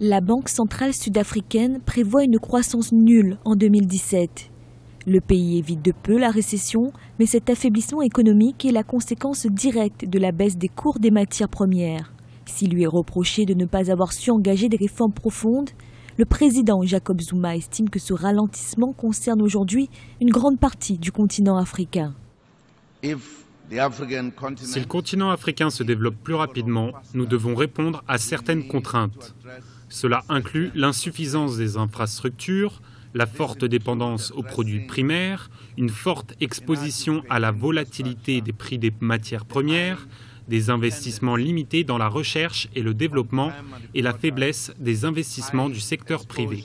La Banque centrale sud-africaine prévoit une croissance nulle en 2017. Le pays évite de peu la récession, mais cet affaiblissement économique est la conséquence directe de la baisse des cours des matières premières. S'il lui est reproché de ne pas avoir su engager des réformes profondes, le président Jacob Zuma estime que ce ralentissement concerne aujourd'hui une grande partie du continent africain. Si le continent africain se développe plus rapidement, nous devons répondre à certaines contraintes. Cela inclut l'insuffisance des infrastructures, la forte dépendance aux produits primaires, une forte exposition à la volatilité des prix des matières premières, des investissements limités dans la recherche et le développement et la faiblesse des investissements du secteur privé.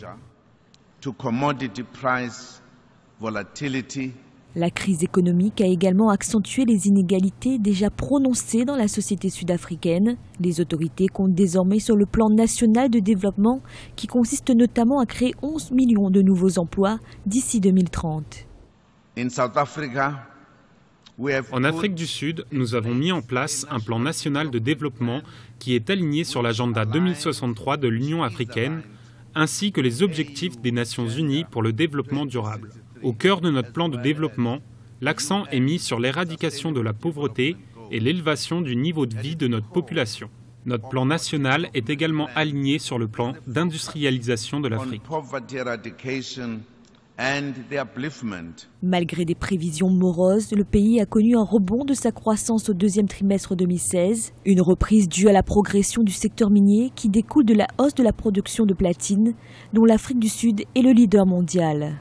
La crise économique a également accentué les inégalités déjà prononcées dans la société sud-africaine. Les autorités comptent désormais sur le plan national de développement qui consiste notamment à créer 11 millions de nouveaux emplois d'ici 2030. En Afrique du Sud, nous avons mis en place un plan national de développement qui est aligné sur l'agenda 2063 de l'Union africaine, ainsi que les objectifs des Nations unies pour le développement durable. Au cœur de notre plan de développement, l'accent est mis sur l'éradication de la pauvreté et l'élévation du niveau de vie de notre population. Notre plan national est également aligné sur le plan d'industrialisation de l'Afrique. Malgré des prévisions moroses, le pays a connu un rebond de sa croissance au deuxième trimestre 2016. Une reprise due à la progression du secteur minier qui découle de la hausse de la production de platine, dont l'Afrique du Sud est le leader mondial.